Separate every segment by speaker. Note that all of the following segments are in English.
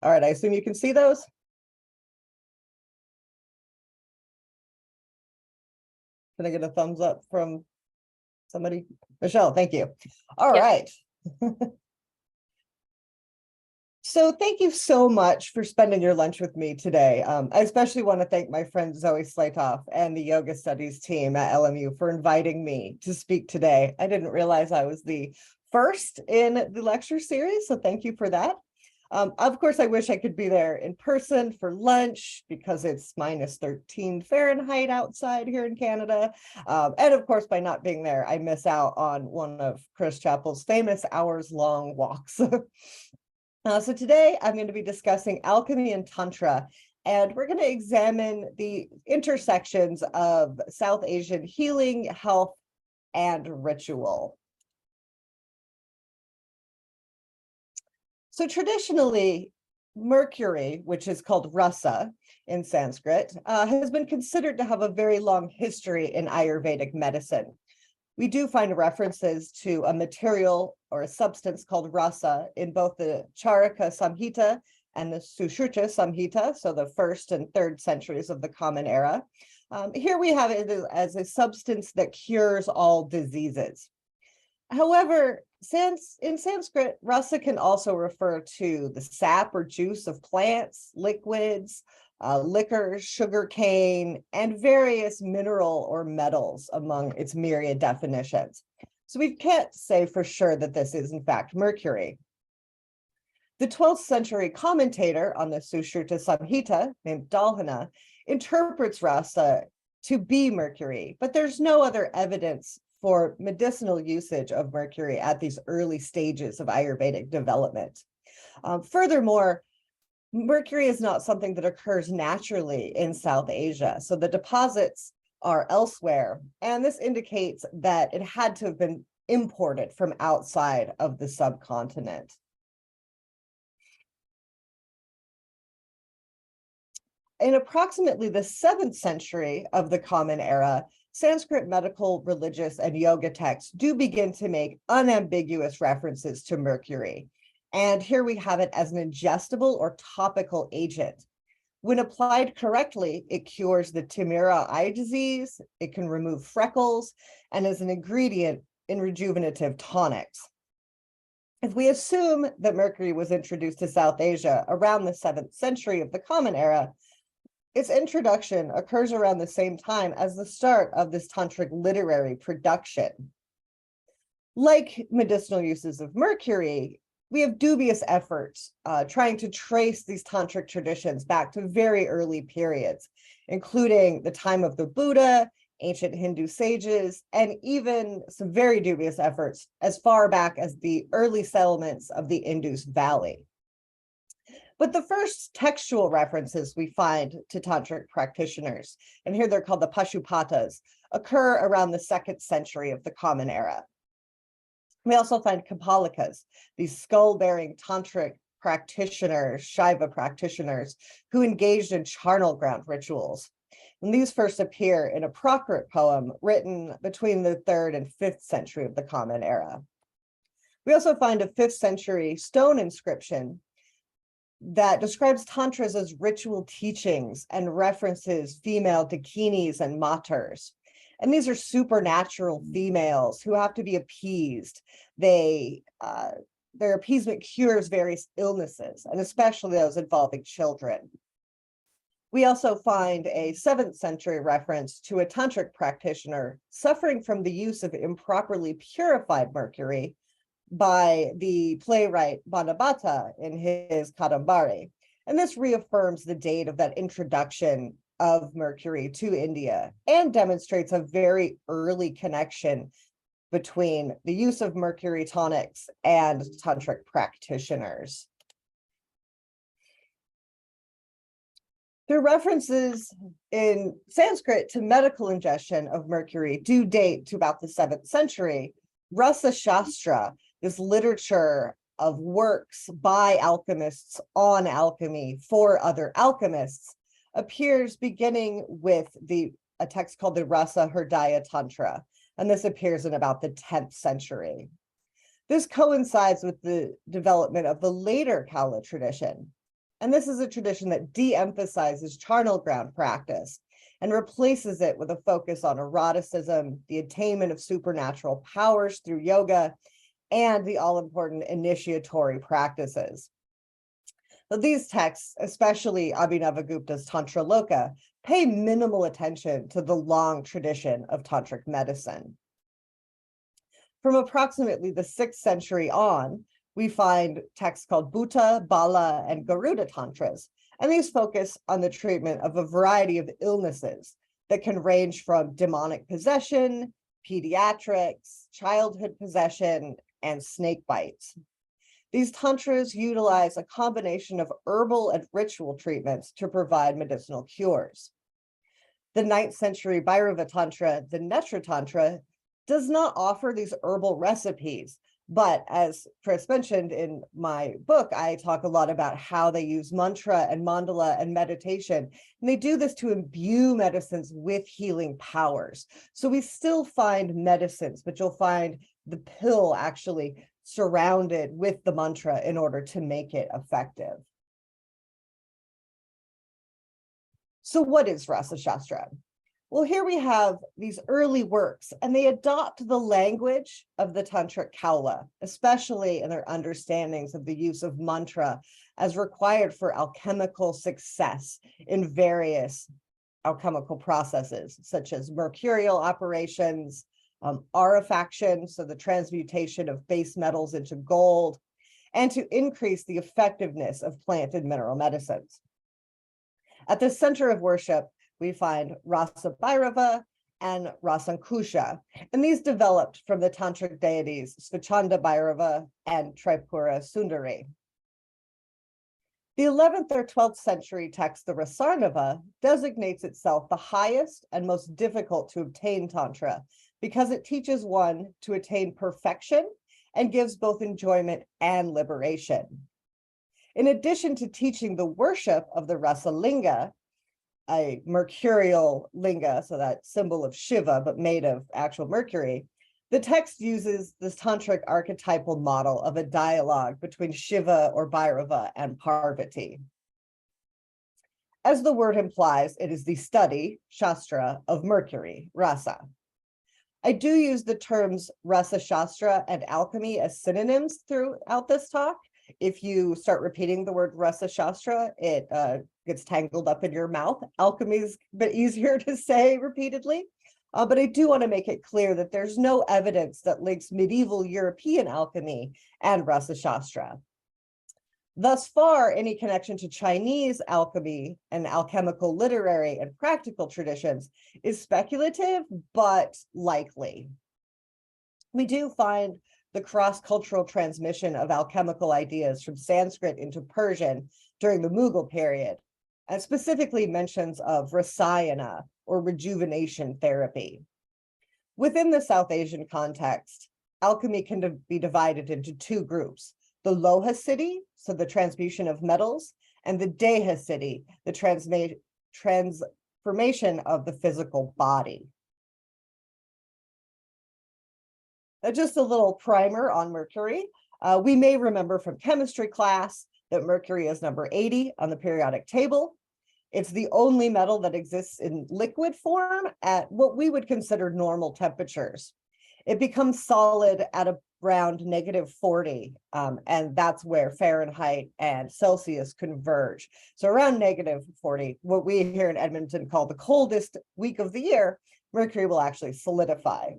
Speaker 1: All right, I assume you can see those? Can I get a thumbs up from somebody? Michelle, thank you. All right. So thank you so much for spending your lunch with me today. I especially want to thank my friend Zoe Sauthoff and the yoga studies team at LMU for inviting me to speak today. I didn't realize I was the first in the lecture series, so thank you for that. Of course, I wish I could be there in person for lunch because it's -13 Fahrenheit outside here in Canada. And of course, by not being there, I miss out on one of Chris Chappell's famous hours-long walks. So today I'm going to be discussing alchemy and Tantra, and we're going to examine the intersections of South Asian healing, health, and ritual. So traditionally, Mercury, which is called Rasa in Sanskrit, has been considered to have a very long history in Ayurvedic medicine. We do find references to a material or a substance called rasa in both the Charaka Samhita and the Sushruta Samhita, so the 1st and 3rd centuries of the Common Era. Here we have it as a substance that cures all diseases. However, in Sanskrit, rasa can also refer to the sap or juice of plants, liquids, liquors, sugar cane, and various mineral or metals among its myriad definitions. So we can't say for sure that this is in fact Mercury. The 12th century commentator on the Sushruta Samhita, named Dalhana, interprets rasa to be Mercury, but there's no other evidence for medicinal usage of Mercury at these early stages of Ayurvedic development. Furthermore, Mercury is not something that occurs naturally in South Asia, so the deposits are elsewhere, and this indicates that it had to have been imported from outside of the subcontinent. In approximately the 7th century of the Common Era, Sanskrit medical, religious, and yoga texts do begin to make unambiguous references to Mercury. And here we have it as an ingestible or topical agent. When applied correctly, it cures the Timira eye disease, it can remove freckles, and is an ingredient in rejuvenative tonics. If we assume that Mercury was introduced to South Asia around the 7th century of the Common Era, its introduction occurs around the same time as the start of this tantric literary production. Like medicinal uses of Mercury, we have dubious efforts trying to trace these tantric traditions back to very early periods, including the time of the Buddha, ancient Hindu sages, and even some very dubious efforts as far back as the early settlements of the Indus Valley. But the first textual references we find to tantric practitioners, and here they're called the Pashupatas, occur around the 2nd century of the Common Era. We also find Kapalikas, these skull-bearing tantric practitioners, Śaiva practitioners, who engaged in charnel ground rituals. And these first appear in a Prakrit poem written between the 3rd and 5th century of the Common Era. We also find a 5th century stone inscription that describes tantras as ritual teachings and references female dakinis and maters. And these are supernatural females who have to be appeased. Their appeasement cures various illnesses, and especially those involving children. We also find a 7th century reference to a tantric practitioner suffering from the use of improperly purified mercury by the playwright Banabhatta in his Kadambari. And this reaffirms the date of that introduction of Mercury to India and demonstrates a very early connection between the use of Mercury tonics and tantric practitioners. The references in Sanskrit to medical ingestion of mercury do date to about the 7th century. Rasaśāstra, this literature of works by alchemists on alchemy for other alchemists, appears beginning with a text called the Rasa Hridaya Tantra, and this appears in about the 10th century. This coincides with the development of the later Kaula tradition. And this is a tradition that de-emphasizes charnel ground practice and replaces it with a focus on eroticism, the attainment of supernatural powers through yoga, and the all-important initiatory practices. So these texts, especially Abhinavagupta's Tantra Loka, pay minimal attention to the long tradition of tantric medicine. From approximately the 6th century on, we find texts called Bhuta, Bala, and Garuda Tantras, and these focus on the treatment of a variety of illnesses that can range from demonic possession, pediatrics, childhood possession, and snake bites. These tantras utilize a combination of herbal and ritual treatments to provide medicinal cures. The 9th century Bhairava Tantra, the Netra Tantra, does not offer these herbal recipes, but as Chris mentioned in my book, I talk a lot about how they use mantra and mandala and meditation, and they do this to imbue medicines with healing powers. So we still find medicines, but you'll find the pill actually surrounded with the mantra in order to make it effective. So what is rasaśāstra? Well, here we have these early works, and they adopt the language of the Tantric Kaula, especially in their understandings of the use of mantra as required for alchemical success in various alchemical processes, such as mercurial operations, aurifaction, so the transmutation of base metals into gold, and to increase the effectiveness of plant and mineral medicines. At the center of worship, we find Rasa Bhairava and Rasankusha, and these developed from the tantric deities Svachanda Bhairava and Tripura Sundari. The 11th or 12th century text, the Rasarnava, designates itself the highest and most difficult to obtain tantra because it teaches one to attain perfection and gives both enjoyment and liberation. In addition to teaching the worship of the Rasa Linga, a mercurial linga, so that symbol of Shiva, but made of actual mercury, the text uses this tantric archetypal model of a dialogue between Shiva or Bhairava and Parvati. As the word implies, it is the study, Shastra, of Mercury, Rasa. I do use the terms rasaśāstra and alchemy as synonyms throughout this talk. If you start repeating the word rasaśāstra, it gets tangled up in your mouth. Alchemy is a bit easier to say repeatedly, but I do want to make it clear that there's no evidence that links medieval European alchemy and rasaśāstra. Thus far, any connection to Chinese alchemy and alchemical literary and practical traditions is speculative, but likely. We do find the cross-cultural transmission of alchemical ideas from Sanskrit into Persian during the Mughal period, and specifically mentions of rasayana, or rejuvenation therapy. Within the South Asian context, alchemy can be divided into two groups: the dehasiddhi, so the transmutation of metals, and the dehasiddhi, the transformation of the physical body. Just a little primer on Mercury. We may remember from chemistry class that Mercury is number 80 on the periodic table. It's the only metal that exists in liquid form at what we would consider normal temperatures. It becomes solid at around -40, and that's where Fahrenheit and Celsius converge. So around -40, what we here in Edmonton call the coldest week of the year, Mercury will actually solidify.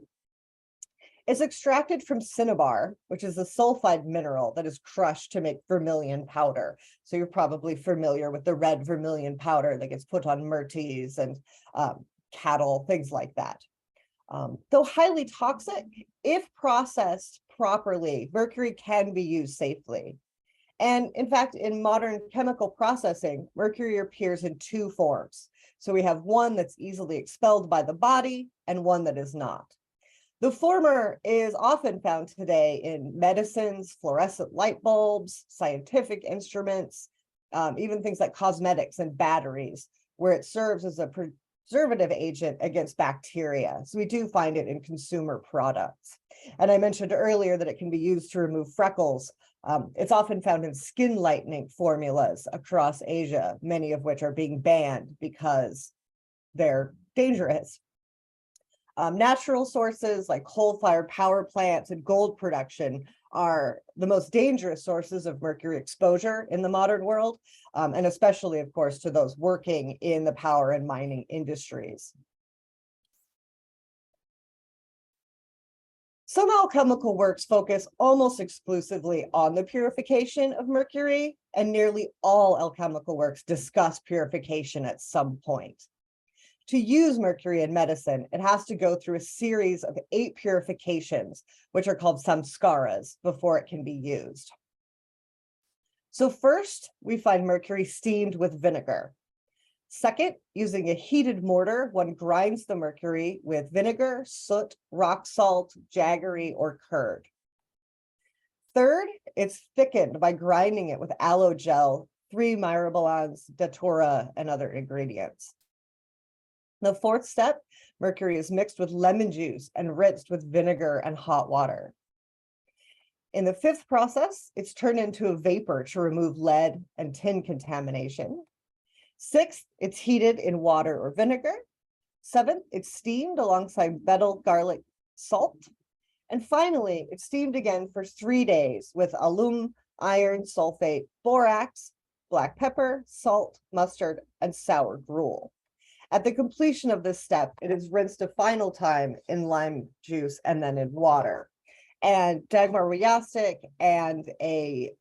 Speaker 1: It's extracted from cinnabar, which is a sulfide mineral that is crushed to make vermilion powder. So you're probably familiar with the red vermilion powder that gets put on myrties and cattle, things like that. Though highly toxic, if processed properly, mercury can be used safely. And in fact, in modern chemical processing, mercury appears in two forms. So we have one that's easily expelled by the body and one that is not. The former is often found today in medicines, fluorescent light bulbs, scientific instruments, even things like cosmetics and batteries, where it serves as a preservative agent against bacteria. So we do find it in consumer products. And I mentioned earlier that it can be used to remove freckles It's often found in skin lightening formulas across Asia, many of which are being banned because they're dangerous. Natural sources like coal-fired power plants and gold production are the most dangerous sources of mercury exposure in the modern world, and especially, of course, to those working in the power and mining industries. Some alchemical works focus almost exclusively on the purification of mercury, and nearly all alchemical works discuss purification at some point. To use mercury in medicine, it has to go through a series of 8 purifications, which are called samskaras, before it can be used. So first, we find mercury steamed with vinegar. Second, using a heated mortar, one grinds the mercury with vinegar, soot, rock salt, jaggery, or curd. Third, it's thickened by grinding it with aloe gel, 3 myrobalans, datura, and other ingredients. The fourth step, mercury is mixed with lemon juice and rinsed with vinegar and hot water. In the fifth process, it's turned into a vapor to remove lead and tin contamination. Sixth, it's heated in water or vinegar. Seventh, it's steamed alongside betel, garlic, salt. And finally, it's steamed again for 3 days with alum, iron sulfate, borax, black pepper, salt, mustard, and sour gruel. At the completion of this step, it is rinsed a final time in lime juice and then in water. And Dagmar Wyastic and a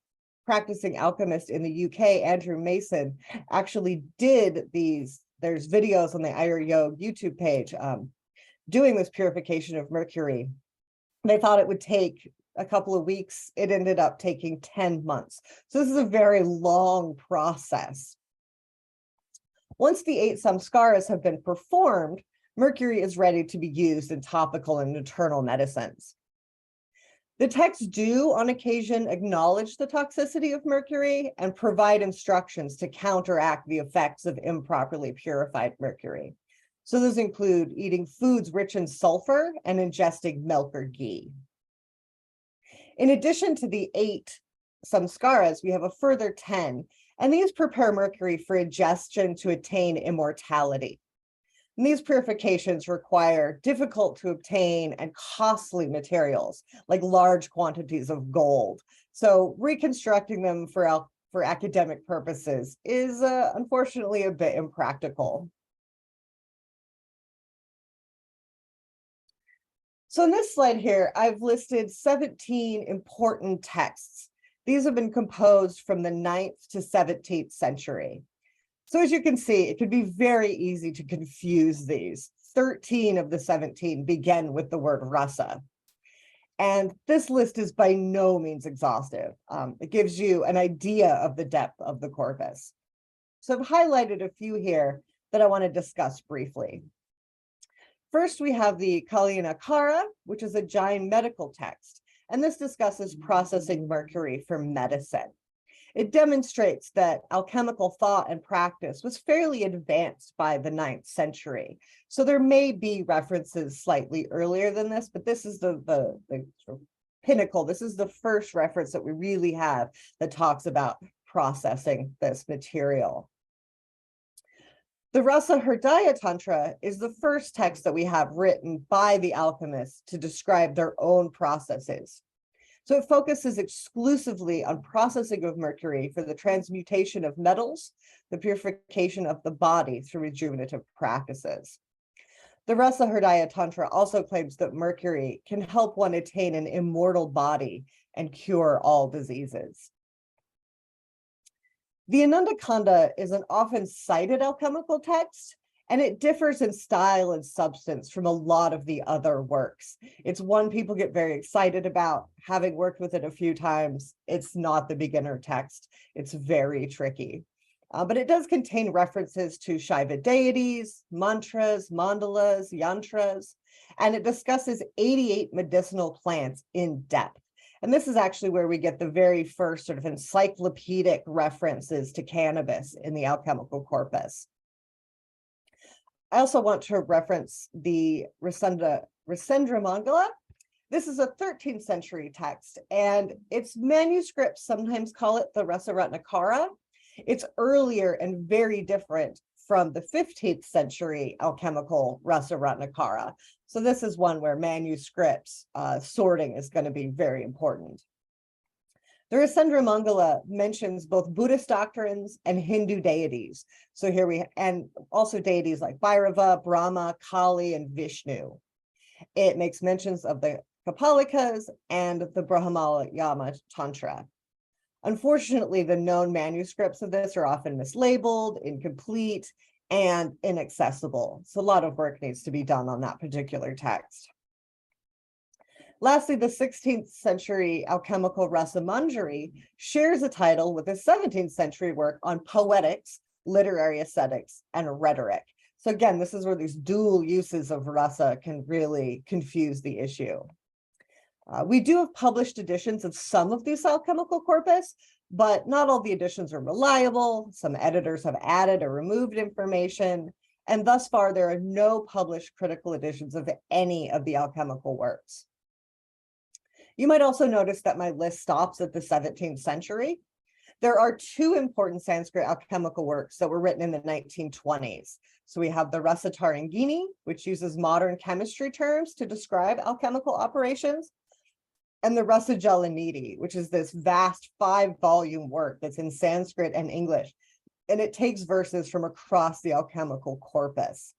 Speaker 1: practicing alchemist in the UK, Andrew Mason, actually did these. There's videos on the Ayur Yoga YouTube page doing this purification of mercury. They thought it would take a couple of weeks. It ended up taking 10 months. So this is a very long process. Once the 8 samskaras have been performed, mercury is ready to be used in topical and internal medicines. The texts do, on occasion, acknowledge the toxicity of mercury and provide instructions to counteract the effects of improperly purified mercury. So those include eating foods rich in sulfur and ingesting milk or ghee. In addition to the 8 samskaras, we have a further 10, and these prepare mercury for ingestion to attain immortality. And these purifications require difficult to obtain and costly materials, like large quantities of gold. So reconstructing them for academic purposes is unfortunately a bit impractical. So in this slide here, I've listed 17 important texts. These have been composed from the 9th to 17th century. So as you can see, it can be very easy to confuse these. 13 of the 17 begin with the word rasa. And this list is by no means exhaustive. It gives you an idea of the depth of the corpus. So I've highlighted a few here that I want to discuss briefly. First, we have the Kalyanakara, which is a Jain medical text, and this discusses processing mercury for medicine. It demonstrates that alchemical thought and practice was fairly advanced by the 9th century. So there may be references slightly earlier than this, but this is the sort of pinnacle. This is the first reference that we really have that talks about processing this material. The Rasa Tantra is the first text that we have written by the alchemists to describe their own processes. So it focuses exclusively on processing of mercury for the transmutation of metals, the purification of the body through rejuvenative practices. The Rasa Tantra also claims that mercury can help one attain an immortal body and cure all diseases. The Ananda Kanda is an often cited alchemical text, and it differs in style and substance from a lot of the other works. It's one people get very excited about. Having worked with it a few times, it's not the beginner text. It's very tricky. But it does contain references to Shaiva deities, mantras, mandalas, yantras, and it discusses 88 medicinal plants in depth. And this is actually where we get the very first sort of encyclopedic references to cannabis in the alchemical corpus. I also want to reference the Rasendra Mangala. This is a 13th century text, and its manuscripts sometimes call it the Rasa. It's earlier and very different from the 15th century alchemical Rasa. So this is one where manuscripts sorting is going to be very important. The Rasendra Mangala mentions both Buddhist doctrines and Hindu deities. So here and also deities like Bhairava, Brahma, Kali, and Vishnu. It makes mentions of the Kapalikas and the Brahmayama Tantra. Unfortunately, the known manuscripts of this are often mislabeled, incomplete, and inaccessible. So a lot of work needs to be done on that particular text. Lastly, the 16th century alchemical Rasamanjari shares a title with the 17th century work on poetics, literary aesthetics, and rhetoric. So again, this is where these dual uses of rasa can really confuse the issue. We do have published editions of some of these alchemical corpus, but not all the editions are reliable. Some editors have added or removed information, and thus far there are no published critical editions of any of the alchemical works. You might also notice that my list stops at the 17th century. There are two important Sanskrit alchemical works that were written in the 1920s. So we have the Rasa Tarangini, which uses modern chemistry terms to describe alchemical operations, and the Rasa Jalanidhi, which is this vast 5-volume work that's in Sanskrit and English, and it takes verses from across the alchemical corpus.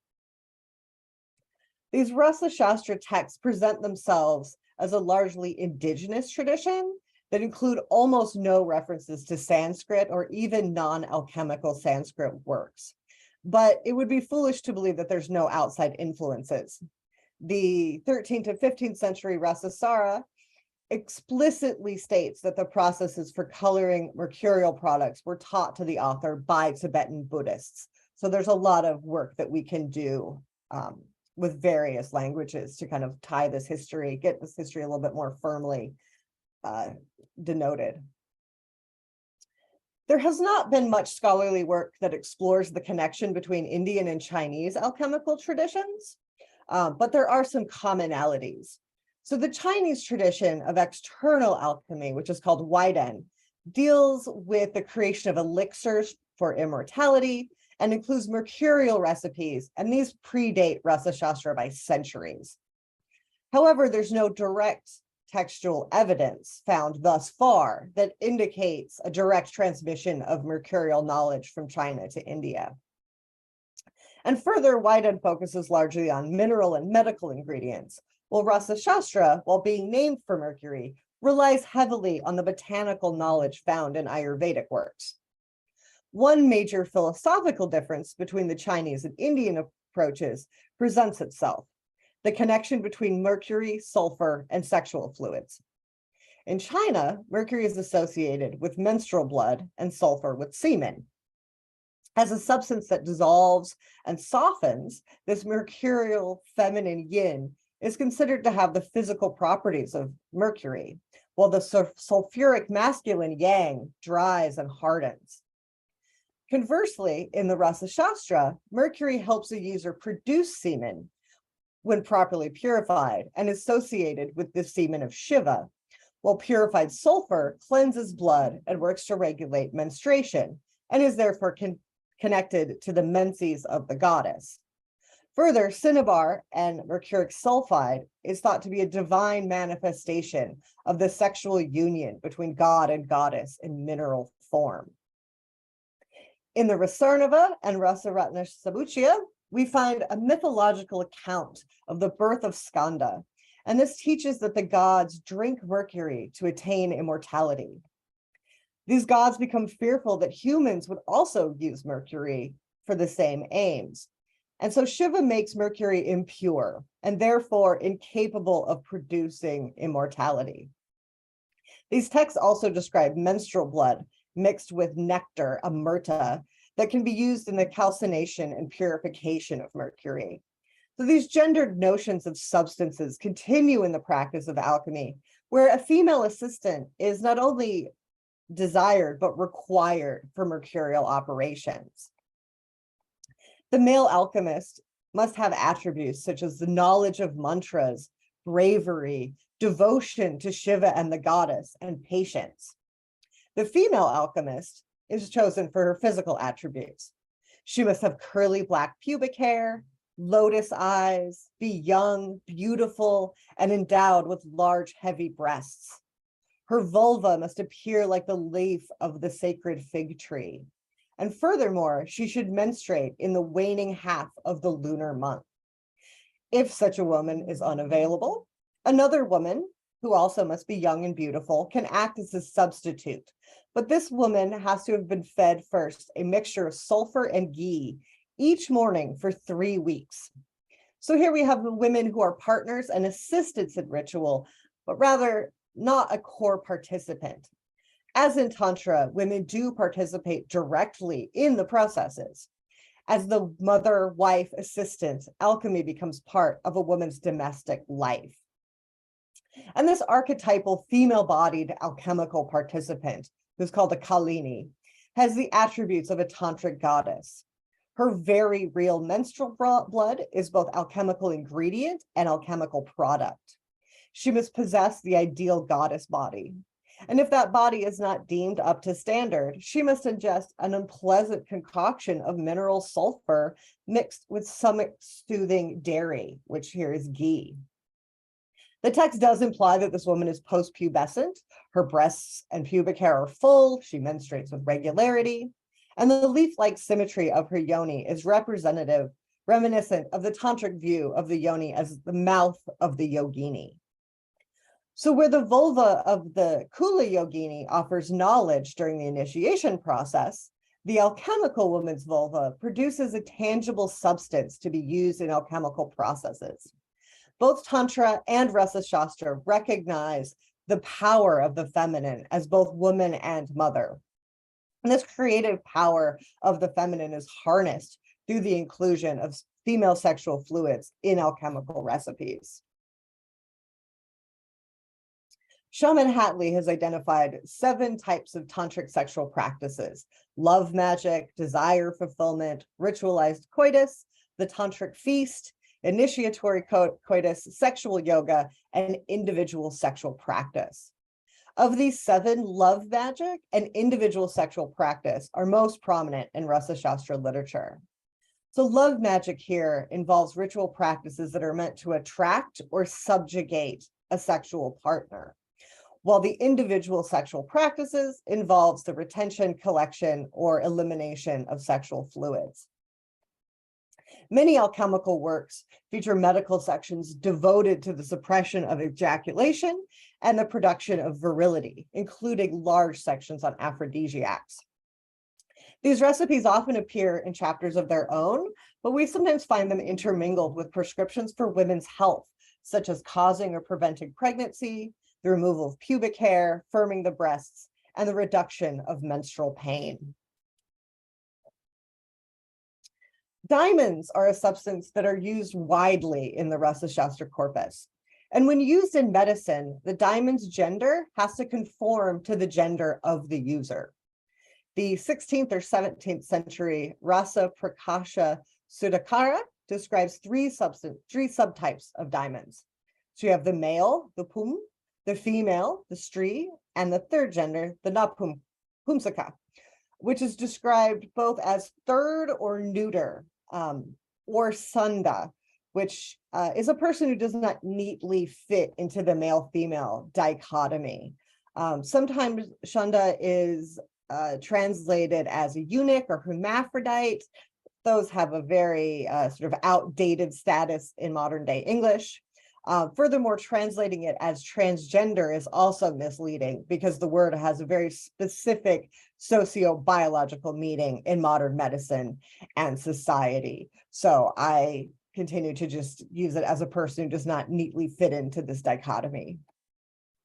Speaker 1: These rasaśāstra texts present themselves as a largely indigenous tradition that include almost no references to Sanskrit or even non-alchemical Sanskrit works. But it would be foolish to believe that there's no outside influences. The 13th to 15th century Rasasara explicitly states that the processes for coloring mercurial products were taught to the author by Tibetan Buddhists. So there's a lot of work that we can do with various languages to kind of tie this history, get this history a little bit more firmly denoted. There has not been much scholarly work that explores the connection between Indian and Chinese alchemical traditions, but there are some commonalities. So the Chinese tradition of external alchemy, which is called Weiden, deals with the creation of elixirs for immortality and includes mercurial recipes, and these predate rasaśāstra by centuries. However, there's no direct textual evidence found thus far that indicates a direct transmission of mercurial knowledge from China to India. And further, Weiden focuses largely on mineral and medical ingredients, while rasaśāstra, while being named for Mercury, relies heavily on the botanical knowledge found in Ayurvedic works. One major philosophical difference between the Chinese and Indian approaches presents itself: the connection between mercury, sulfur, and sexual fluids. In China, mercury is associated with menstrual blood and sulfur with semen. As a substance that dissolves and softens, this mercurial feminine yin is considered to have the physical properties of mercury, while the sulfuric masculine yang dries and hardens. Conversely, in the rasaśāstra, mercury helps a user produce semen when properly purified and associated with the semen of Shiva, while purified sulfur cleanses blood and works to regulate menstruation and is therefore connected to the menses of the goddess. Further, cinnabar and mercuric sulfide is thought to be a divine manifestation of the sexual union between god and goddess in mineral form. In the Rasarnava and Rasaratna Sabuchya, we find a mythological account of the birth of Skanda, and this teaches that the gods drink mercury to attain immortality. These gods become fearful that humans would also use mercury for the same aims. And so Shiva makes mercury impure and therefore incapable of producing immortality. These texts also describe menstrual blood mixed with nectar, amrita, that can be used in the calcination and purification of mercury. So these gendered notions of substances continue in the practice of alchemy, where a female assistant is not only desired, but required for mercurial operations. The male alchemist must have attributes such as the knowledge of mantras, bravery, devotion to Shiva and the goddess, and patience. The female alchemist is chosen for her physical attributes. She must have curly black pubic hair, lotus eyes, be young, beautiful, and endowed with large, heavy breasts. Her vulva must appear like the leaf of the sacred fig tree. And furthermore, she should menstruate in the waning half of the lunar month. If such a woman is unavailable, another woman, who also must be young and beautiful, can act as a substitute. But this woman has to have been fed first a mixture of sulfur and ghee each morning for 3 weeks. So here we have the women who are partners and assistants in ritual, but rather not a core participant. As in Tantra, women do participate directly in the processes. As the mother, wife, assistant, alchemy becomes part of a woman's domestic life. And this archetypal female-bodied alchemical participant, who's called a Kalini, has the attributes of a tantric goddess. Her very real menstrual blood is both alchemical ingredient and alchemical product. She must possess the ideal goddess body. And if that body is not deemed up to standard, she must ingest an unpleasant concoction of mineral sulfur mixed with stomach-soothing dairy, which here is ghee. The text does imply that this woman is post-pubescent. Her breasts and pubic hair are full. She menstruates with regularity. And the leaf-like symmetry of her yoni is reminiscent of the tantric view of the yoni as the mouth of the yogini. So where the vulva of the Kula yogini offers knowledge during the initiation process, the alchemical woman's vulva produces a tangible substance to be used in alchemical processes. Both Tantra and rasaśāstra recognize the power of the feminine as both woman and mother. And this creative power of the feminine is harnessed through the inclusion of female sexual fluids in alchemical recipes. Shaman Hatley has identified 7 types of tantric sexual practices: love magic, desire fulfillment, ritualized coitus, the tantric feast, initiatory coitus, sexual yoga, and individual sexual practice. Of these 7, love magic and individual sexual practice are most prominent in rasaśāstra literature. So love magic here involves ritual practices that are meant to attract or subjugate a sexual partner, while the individual sexual practices involves the retention, collection, or elimination of sexual fluids. Many alchemical works feature medical sections devoted to the suppression of ejaculation and the production of virility, including large sections on aphrodisiacs. These recipes often appear in chapters of their own, but we sometimes find them intermingled with prescriptions for women's health, such as causing or preventing pregnancy, the removal of pubic hair, firming the breasts, and the reduction of menstrual pain. Diamonds are a substance that are used widely in the rasaśāstra corpus. And when used in medicine, the diamond's gender has to conform to the gender of the user. The 16th or 17th century Rasa Prakasha Sudhakara describes three subtypes of diamonds. So you have the male, the pum, the female, the strī, and the third gender, the napumsaka, which is described both as third or neuter, or sunda, which is a person who does not neatly fit into the male-female dichotomy. Sometimes shunda is translated as a eunuch or hermaphrodite. Those have a very sort of outdated status in modern day English. Furthermore, translating it as transgender is also misleading because the word has a very specific socio-biological meaning in modern medicine and society. So I continue to just use it as a person who does not neatly fit into this dichotomy.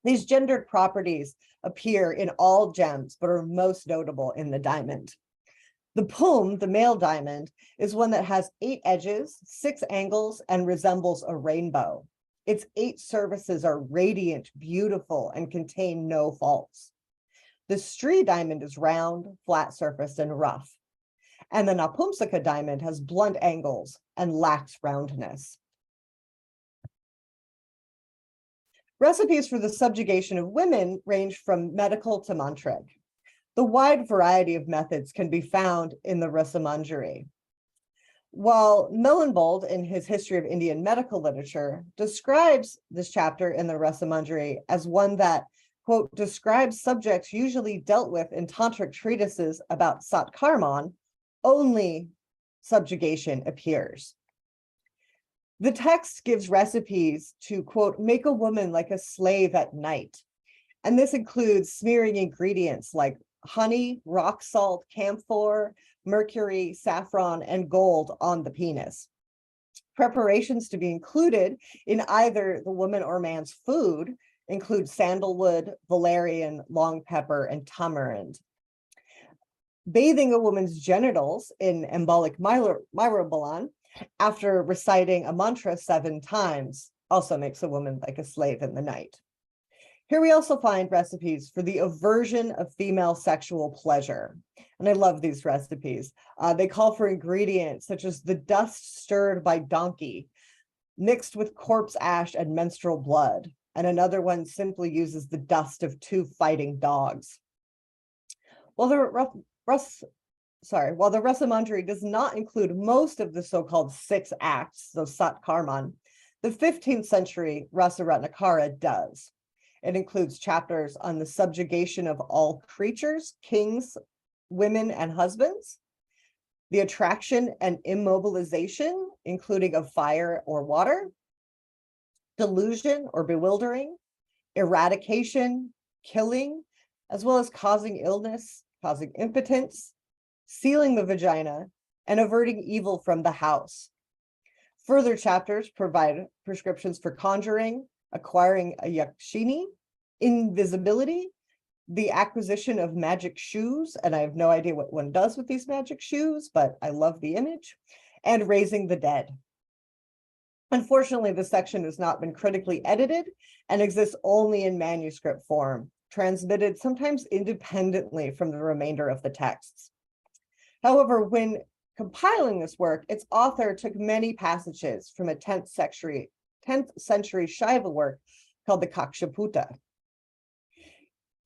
Speaker 1: These gendered properties appear in all gems, but are most notable in the diamond. The pum, the male diamond, is one that has 8 edges, 6 angles, and resembles a rainbow. Its 8 surfaces are radiant, beautiful, and contain no faults. The strī diamond is round, flat-surfaced, and rough. And the napumsaka diamond has blunt angles and lacks roundness. Recipes for the subjugation of women range from medical to mantric. The wide variety of methods can be found in the Rasamanjari. While Millenbold, in his History of Indian Medical Literature, describes this chapter in the Rasamanjari as one that, quote, describes subjects usually dealt with in tantric treatises about Satkarman, only subjugation appears. The text gives recipes to, quote, make a woman like a slave at night. And this includes smearing ingredients like honey, rock salt, camphor, mercury, saffron, and gold on the penis. Preparations to be included in either the woman or man's food include sandalwood, valerian, long pepper, and tamarind. Bathing a woman's genitals in embolic myrobalan after reciting a mantra 7 times also makes a woman like a slave in the night. Here we also find recipes for the aversion of female sexual pleasure. And I love these recipes. They call for ingredients such as the dust stirred by donkey, mixed with corpse ash and menstrual blood. And another one simply uses the dust of 2 fighting dogs. While the Rasamanjari does not include most of the so-called 6 acts, so Satkarman, the 15th century Rasaratnakara does. It includes chapters on the subjugation of all creatures, kings, women, and husbands, the attraction and immobilization, including of fire or water, delusion or bewildering, eradication, killing, as well as causing illness, causing impotence, sealing the vagina, and averting evil from the house. Further chapters provide prescriptions for conjuring, acquiring a Yakshini, invisibility, the acquisition of magic shoes, and I have no idea what one does with these magic shoes, but I love the image, and raising the dead. Unfortunately, this section has not been critically edited and exists only in manuscript form, transmitted sometimes independently from the remainder of the texts. However, when compiling this work, its author took many passages from a 10th century Shaiva work called the Kakshaputa.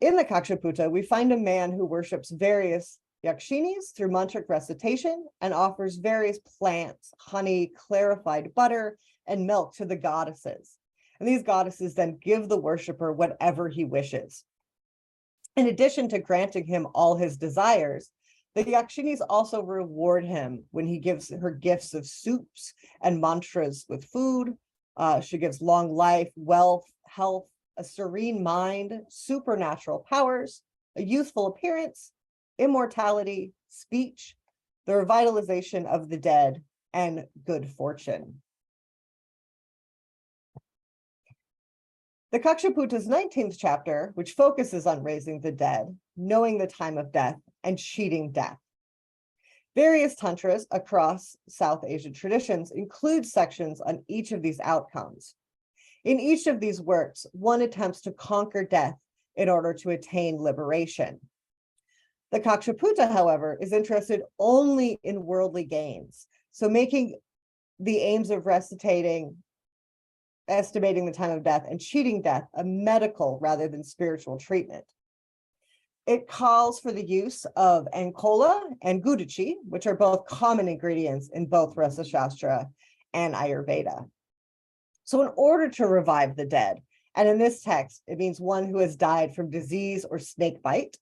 Speaker 1: In the Kakshaputa, we find a man who worships various Yakshinis through mantric recitation and offers various plants, honey, clarified butter, and milk to the goddesses. And these goddesses then give the worshiper whatever he wishes. In addition to granting him all his desires, the Yakshinis also reward him when he gives her gifts of soups and mantras with food. She gives long life, wealth, health, a serene mind, supernatural powers, a youthful appearance, immortality, speech, the revitalization of the dead, and good fortune. The Kakshaputa's 19th chapter, which focuses on raising the dead, knowing the time of death, and cheating death. Various tantras across South Asian traditions include sections on each of these outcomes. In each of these works, one attempts to conquer death in order to attain liberation. The Kakshaputa, however, is interested only in worldly gains, so making the aims of estimating the time of death and cheating death a medical rather than spiritual treatment. It calls for the use of ankola and guduchi, which are both common ingredients in both rasaśāstra and Ayurveda. So in order to revive the dead, and in this text, it means one who has died from disease or snake bite,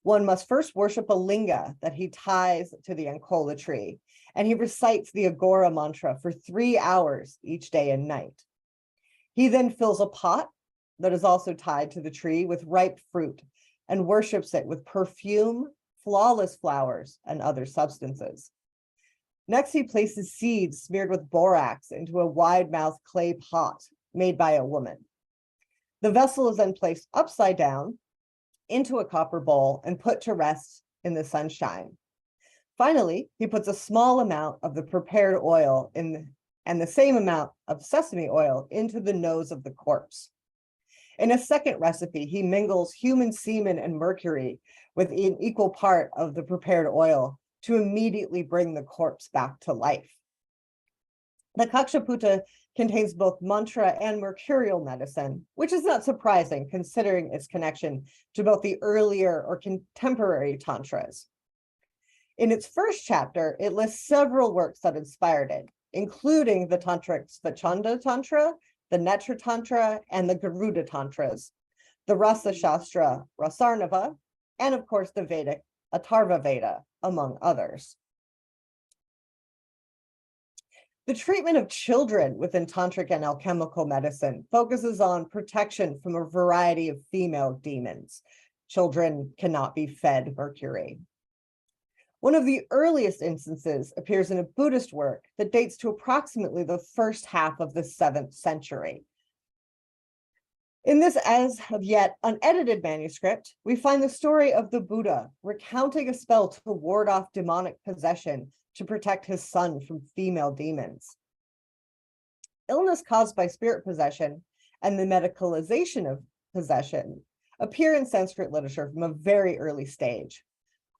Speaker 1: one must first worship a linga that he ties to the ankola tree, and he recites the Agora mantra for 3 hours each day and night. He then fills a pot that is also tied to the tree with ripe fruit and worships it with perfume, flawless flowers, and other substances. Next, he places seeds smeared with borax into a wide-mouthed clay pot made by a woman. The vessel is then placed upside down into a copper bowl and put to rest in the sunshine. Finally, he puts a small amount of the prepared oil and the same amount of sesame oil into the nose of the corpse. In a second recipe, he mingles human semen and mercury with an equal part of the prepared oil to immediately bring the corpse back to life. The Kakshaputa contains both mantra and mercurial medicine, which is not surprising considering its connection to both the earlier or contemporary tantras. In its first chapter, it lists several works that inspired it, including the Tantric Svachanda Tantra, the Netra Tantra, and the Garuda Tantras, the rasaśāstra Rasarnava, and of course the Vedic Atharva Veda, among others. The treatment of children within tantric and alchemical medicine focuses on protection from a variety of female demons. Children cannot be fed Mercury. One of the earliest instances appears in a Buddhist work that dates to approximately the first half of the 7th century. In this as of yet unedited manuscript, we find the story of the Buddha recounting a spell to ward off demonic possession to protect his son from female demons. Illness caused by spirit possession and the medicalization of possession appear in Sanskrit literature from a very early stage.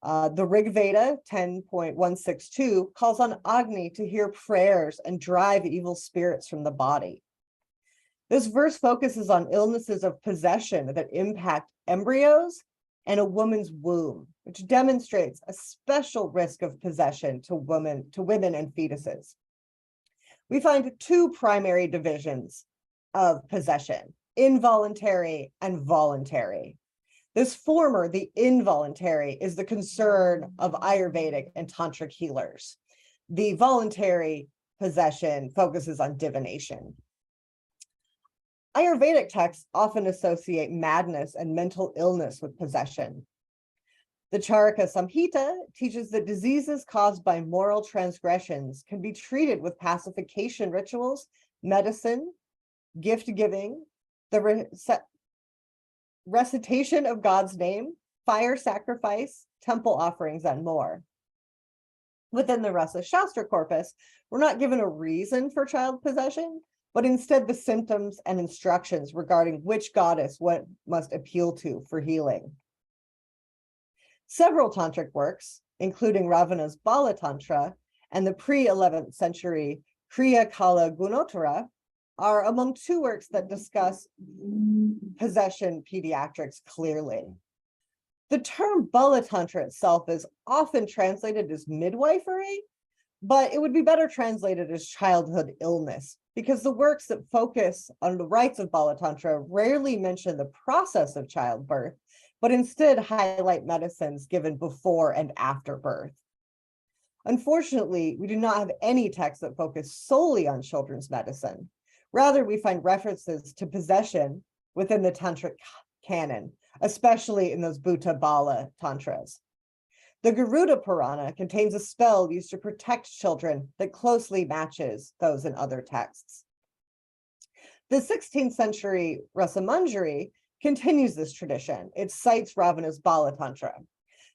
Speaker 1: The Rig Veda 10.162 calls on Agni to hear prayers and drive evil spirits from the body. This verse focuses on illnesses of possession that impact embryos and a woman's womb, which demonstrates a special risk of possession to women and fetuses. We find two primary divisions of possession, involuntary and voluntary. This former, the involuntary, is the concern of Ayurvedic and Tantric healers. The voluntary possession focuses on divination. Ayurvedic texts often associate madness and mental illness with possession. The Charaka Samhita teaches that diseases caused by moral transgressions can be treated with pacification rituals, medicine, gift-giving, the recitation of God's name, fire sacrifice, temple offerings, and more. Within the rasaśāstra corpus, we're not given a reason for child possession, but instead the symptoms and instructions regarding which goddess one must appeal to for healing. Several tantric works, including Ravana's Bala Tantra and the pre-11th century Kriya Kala Gunottara, are among two works that discuss possession pediatrics clearly. The term Bala Tantra itself is often translated as midwifery, but it would be better translated as childhood illness, because the works that focus on the rites of Bala Tantra rarely mention the process of childbirth, but instead highlight medicines given before and after birth. Unfortunately, we do not have any texts that focus solely on children's medicine. Rather, we find references to possession within the Tantric canon, especially in those Bhuta Bala Tantras. The Garuda Purana contains a spell used to protect children that closely matches those in other texts. The 16th century Rasamanjari continues this tradition. It cites Ravana's Bala Tantra.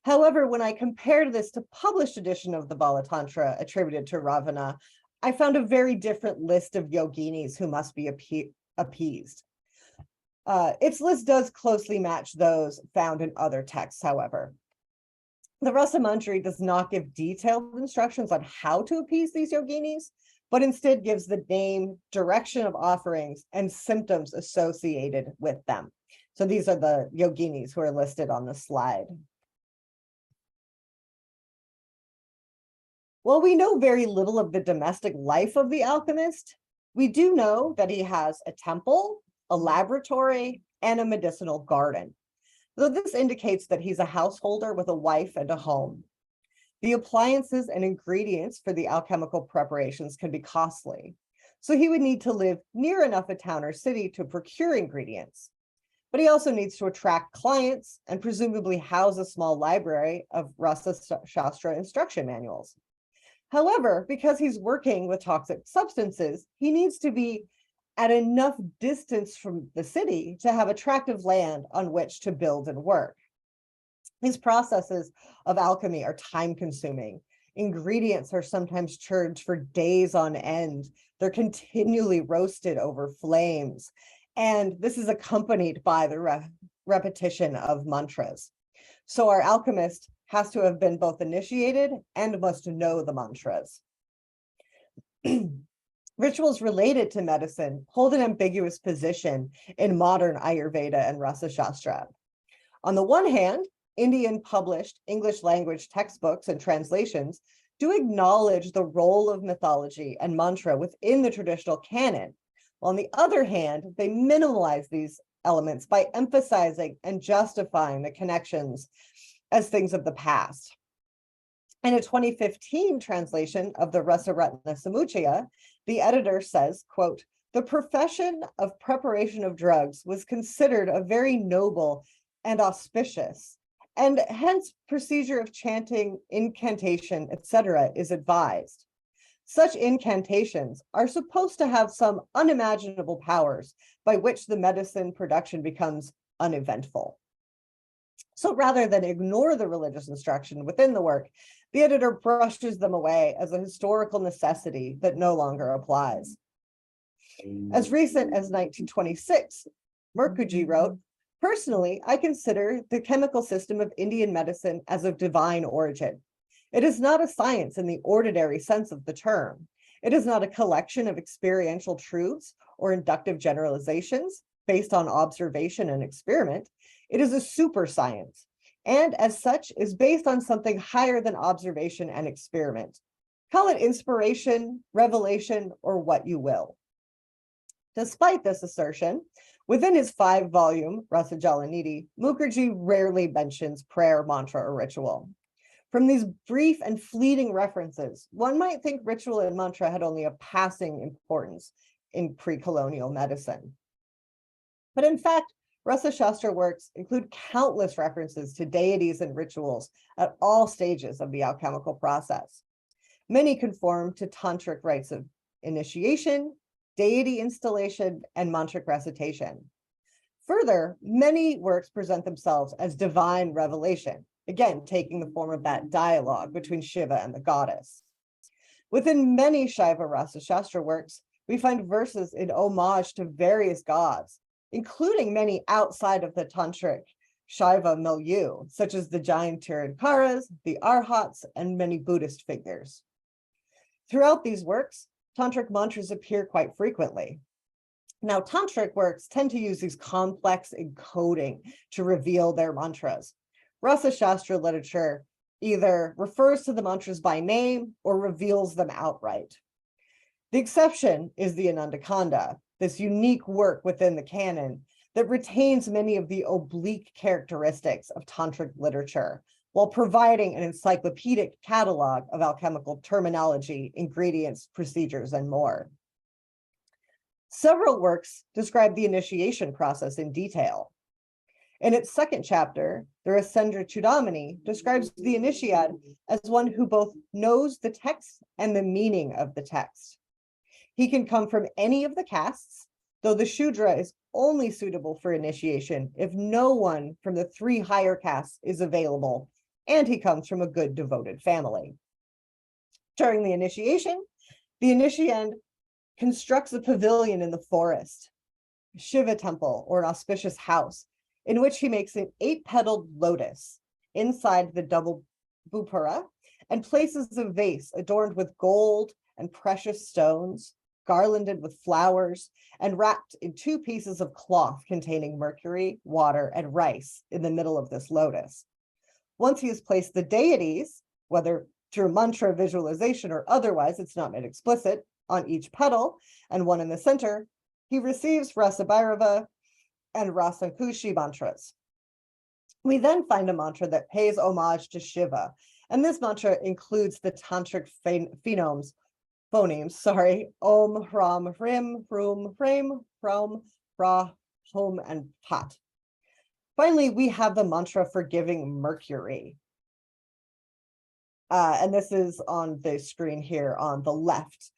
Speaker 1: However, when I compared this to published edition of the Bala Tantra attributed to Ravana, I found a very different list of yoginis who must be appeased. Its list does closely match those found in other texts, however. The Rasamanjari does not give detailed instructions on how to appease these yoginis, but instead gives the name, direction of offerings, and symptoms associated with them. So these are the yoginis who are listed on the slide. While we know very little of the domestic life of the alchemist, we do know that he has a temple, a laboratory, and a medicinal garden. Though this indicates that he's a householder with a wife and a home. The appliances and ingredients for the alchemical preparations can be costly, so he would need to live near enough a town or city to procure ingredients. But he also needs to attract clients and presumably house a small library of rasaśāstra instruction manuals. However, because he's working with toxic substances, he needs to be at enough distance from the city to have attractive land on which to build and work. These processes of alchemy are time-consuming. Ingredients are sometimes churned for days on end. They're continually roasted over flames. And this is accompanied by the repetition of mantras. So our alchemist has to have been both initiated and must know the mantras. Rituals related to medicine hold an ambiguous position in modern Ayurveda and rasaśāstra. On the one hand, Indian published English language textbooks and translations do acknowledge the role of mythology and mantra within the traditional canon. While on the other hand, they minimalize these elements by emphasizing and justifying the connections as things of the past. In a 2015 translation of the Rasaratna Samuchaya, the editor says, quote, "The profession of preparation of drugs was considered a very noble and auspicious, and hence procedure of chanting, incantation, etc. is advised. Such incantations are supposed to have some unimaginable powers by which the medicine production becomes uneventful." So rather than ignore the religious instruction within the work, the editor brushes them away as a historical necessity that no longer applies. As recent as 1926, Mercury wrote, "Personally, I consider the chemical system of Indian medicine as of divine origin. It is not a science in the ordinary sense of the term. It is not a collection of experiential truths or inductive generalizations based on observation and experiment. It is a super science, and as such is based on something higher than observation and experiment. Call it inspiration, revelation, or what you will." Despite this assertion, within his 5-volume Rasa Jalanidhi, Mukherjee rarely mentions prayer, mantra, or ritual. From these brief and fleeting references, one might think ritual and mantra had only a passing importance in pre-colonial medicine. But in fact, rasaśāstra works include countless references to deities and rituals at all stages of the alchemical process. Many conform to tantric rites of initiation, deity installation, and mantric recitation. Further, many works present themselves as divine revelation, again, taking the form of that dialogue between Shiva and the goddess. Within many Śaiva rasaśāstra works, we find verses in homage to various gods, including many outside of the tantric Śaiva milieu, such as the giant Tirthankaras, the Arhats, and many Buddhist figures. Throughout these works, tantric mantras appear quite frequently. Now, tantric works tend to use these complex encoding to reveal their mantras. Rasaśāstra literature either refers to the mantras by name or reveals them outright. The exception is the Anandakanda, this unique work within the canon that retains many of the oblique characteristics of tantric literature, while providing an encyclopedic catalog of alchemical terminology, ingredients, procedures, and more. Several works describe the initiation process in detail. In its second chapter, the Rasendra Chudamani describes the initiate as one who both knows the text and the meaning of the text. He can come from any of the castes, though the Shudra is only suitable for initiation if no one from the 3 higher castes is available, and he comes from a good devoted family. During the initiation, the initiand constructs a pavilion in the forest, a Shiva temple, or an auspicious house, in which he makes an 8-petaled lotus inside the double bupara and places a vase adorned with gold and precious stones, garlanded with flowers, and wrapped in 2 pieces of cloth containing mercury, water, and rice in the middle of this lotus. Once he has placed the deities, whether through mantra visualization or otherwise, it's not made explicit, on each petal and one in the center, he receives Rasa Bhairava and Rasa Kushi mantras. We then find a mantra that pays homage to Shiva, and this mantra includes the tantric phonemes, Om, Hram, Hrim, Hrum, Hrim, Hrom, Ra, Hom, and Pat. Finally, we have the mantra for giving Mercury. And this is on the screen here on the left.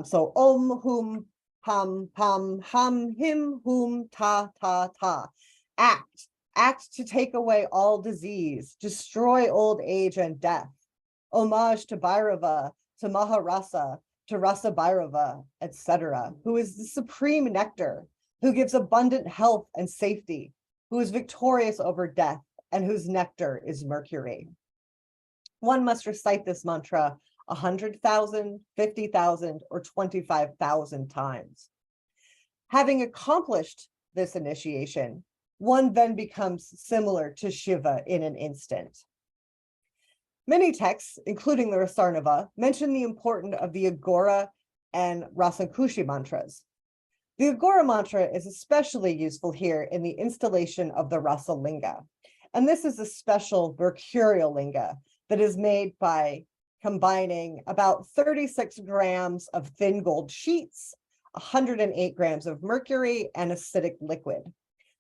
Speaker 1: So Om, Hum, Ham, Pam, Ham, Him, Hum, Ta, Ta, Ta. Act to take away all disease, destroy old age and death. Homage to Bhairava, to Maharasa, to Rasa Bhairava, etc., who is the supreme nectar, who gives abundant health and safety, who is victorious over death, and whose nectar is Mercury. One must recite this mantra 100,000, 50,000, or 25,000 times. Having accomplished this initiation, one then becomes similar to Shiva in an instant. Many texts, including the Rasarnava, mention the importance of the Agora and Rasankushi mantras. The Agora mantra is especially useful here in the installation of the Rasa linga. And this is a special mercurial linga that is made by combining about 36 grams of thin gold sheets, 108 grams of mercury, and acidic liquid.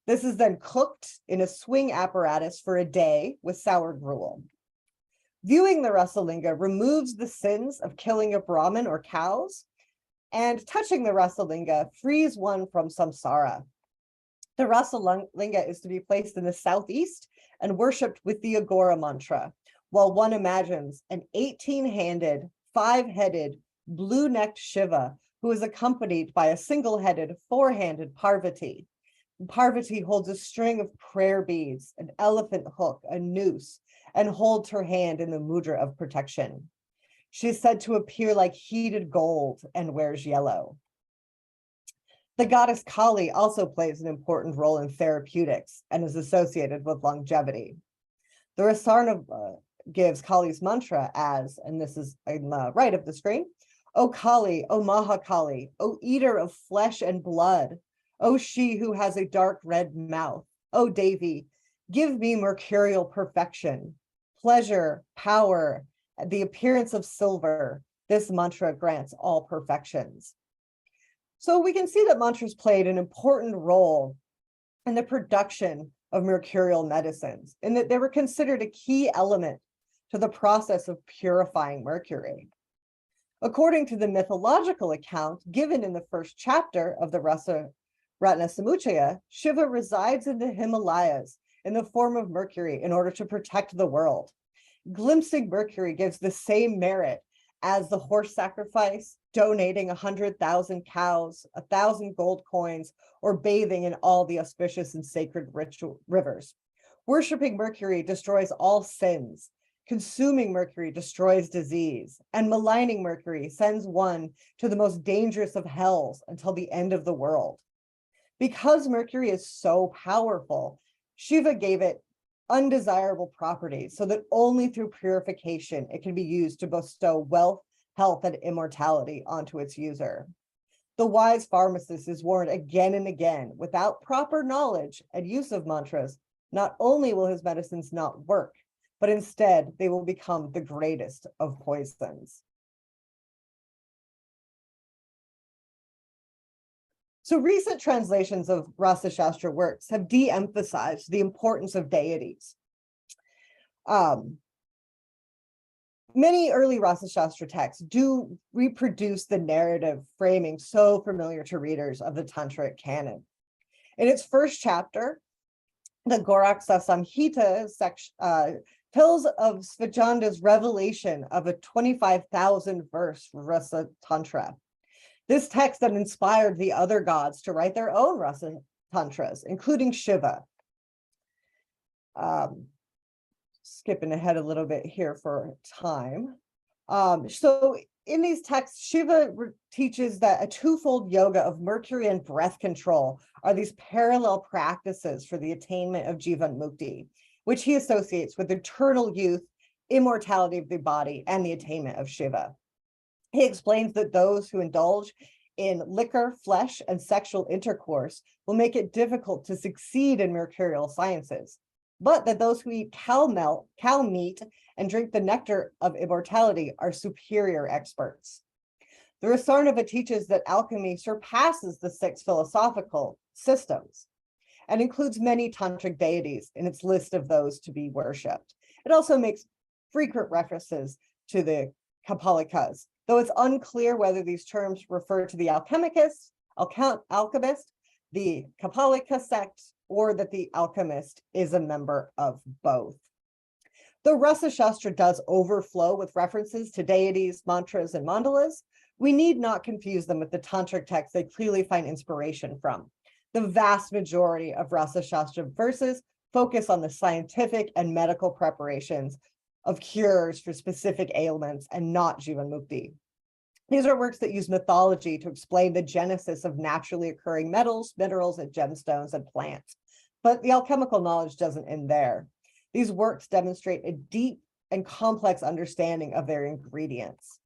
Speaker 1: This is then cooked in a swing apparatus for a day with sour gruel. Viewing the Rasalinga removes the sins of killing a Brahmin or cows, and touching the Rasalinga frees one from samsara. The Rasalinga is to be placed in the southeast and worshipped with the Agora mantra, while one imagines an 18-handed, 5-headed, blue-necked Shiva who is accompanied by a single-headed, 4-handed Parvati. Parvati holds a string of prayer beads, an elephant hook, a noose, and holds her hand in the mudra of protection. She is said to appear like heated gold and wears yellow. The goddess Kali also plays an important role in therapeutics and is associated with longevity. The Rasarnava gives Kali's mantra as, and this is on the right of the screen, O Kali, O Mahakali, O eater of flesh and blood, O she who has a dark red mouth, O Devi, give me mercurial perfection, pleasure, power, the appearance of silver. This mantra grants all perfections. So we can see that mantras played an important role in the production of mercurial medicines, in that they were considered a key element to the process of purifying mercury. According to the mythological account given in the first chapter of the Rasa Ratna Samuchaya, Shiva resides in the Himalayas in the form of Mercury in order to protect the world. Glimpsing Mercury gives the same merit as the horse sacrifice, donating 100,000 cows, 1,000 gold coins, or bathing in all the auspicious and sacred rivers. Worshipping Mercury destroys all sins. Consuming Mercury destroys disease, and maligning Mercury sends one to the most dangerous of hells until the end of the world. Because Mercury is so powerful, Shiva gave it undesirable properties so that only through purification it can be used to bestow wealth, health, and immortality onto its user. The wise pharmacist is warned again and again, without proper knowledge and use of mantras, not only will his medicines not work, but instead they will become the greatest of poisons. So recent translations of rasaśāstra works have de-emphasized the importance of deities. Many early rasaśāstra texts do reproduce the narrative framing so familiar to readers of the Tantric canon. In its first chapter, the Goraksa Samhita tells of Svajanda's revelation of a 25,000 verse Rasa Tantra. This text then inspired the other gods to write their own Rasa Tantras, including Shiva. Skipping ahead a little bit here for time. So in these texts, Shiva teaches that a twofold yoga of Mercury and breath control are these parallel practices for the attainment of Jivan Mukti, which he associates with eternal youth, immortality of the body, and the attainment of Shiva. He explains that those who indulge in liquor, flesh, and sexual intercourse will make it difficult to succeed in mercurial sciences, but that those who eat cow meat, and drink the nectar of immortality are superior experts. The Rasarnava teaches that alchemy surpasses the 6 philosophical systems and includes many tantric deities in its list of those to be worshipped. It also makes frequent references to the Kapalikas, though it's unclear whether these terms refer to the alchemist, the Kapalika sect, or that the alchemist is a member of both. Though rasaśāstra does overflow with references to deities, mantras, and mandalas, we need not confuse them with the tantric texts they clearly find inspiration from. The vast majority of rasaśāstra verses focus on the scientific and medical preparations of cures for specific ailments and not Jivan Mukti. These are works that use mythology to explain the genesis of naturally occurring metals, minerals, and gemstones and plants. But the alchemical knowledge doesn't end there. These works demonstrate a deep and complex understanding of their ingredients.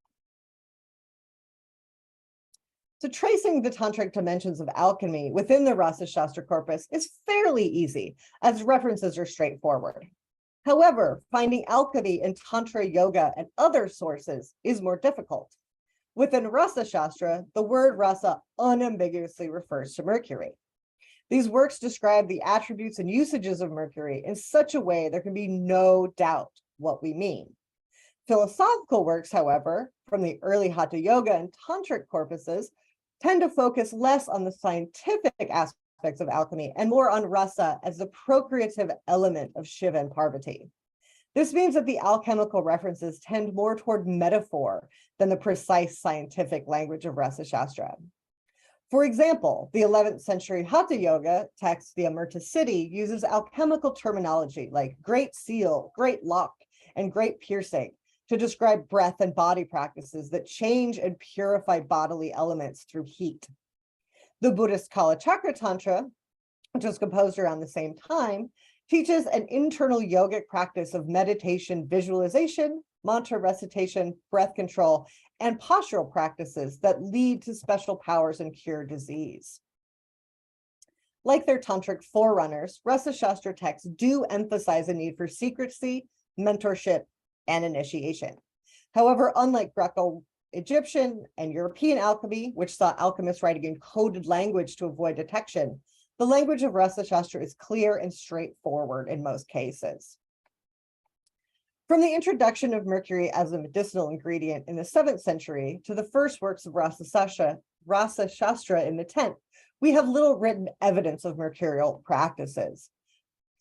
Speaker 1: So tracing the tantric dimensions of alchemy within the rasaśāstra corpus is fairly easy, as references are straightforward. However, finding alchemy in Tantra, yoga, and other sources is more difficult. Within rasaśāstra, the word rasa unambiguously refers to Mercury. These works describe the attributes and usages of Mercury in such a way there can be no doubt what we mean. Philosophical works, however, from the early Hatha Yoga and Tantric corpuses, tend to focus less on the scientific aspects of alchemy and more on rasa as the procreative element of Shiva and Parvati. This means that the alchemical references tend more toward metaphor than the precise scientific language of rasaśāstra. For example, the 11th century Hatha Yoga text, the Emergence, uses alchemical terminology like great seal, great lock, and great piercing to describe breath and body practices that change and purify bodily elements through heat. The Buddhist Kala Chakra Tantra, which was composed around the same time, teaches an internal yogic practice of meditation, visualization, mantra recitation, breath control, and postural practices that lead to special powers and cure disease. Like their tantric forerunners, rasaśāstra texts do emphasize a need for secrecy, mentorship, and initiation. However, unlike Greco-Egyptian and European alchemy, which saw alchemists writing in coded language to avoid detection, the language of rasaśāstra is clear and straightforward in most cases. From the introduction of mercury as a medicinal ingredient in the 7th century to the first works of rasaśāstra in the 10th, we have little written evidence of mercurial practices.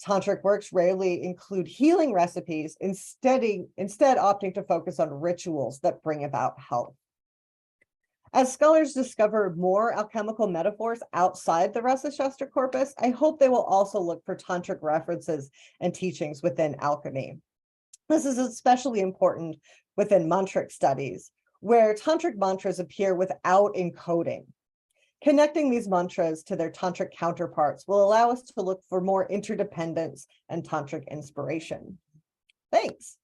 Speaker 1: Tantric works rarely include healing recipes, instead opting to focus on rituals that bring about health. As scholars discover more alchemical metaphors outside the rasaśāstra corpus, I hope they will also look for tantric references and teachings within alchemy. This is especially important within mantric studies, where tantric mantras appear without encoding. Connecting these mantras to their tantric counterparts will allow us to look for more interdependence and tantric inspiration. Thanks.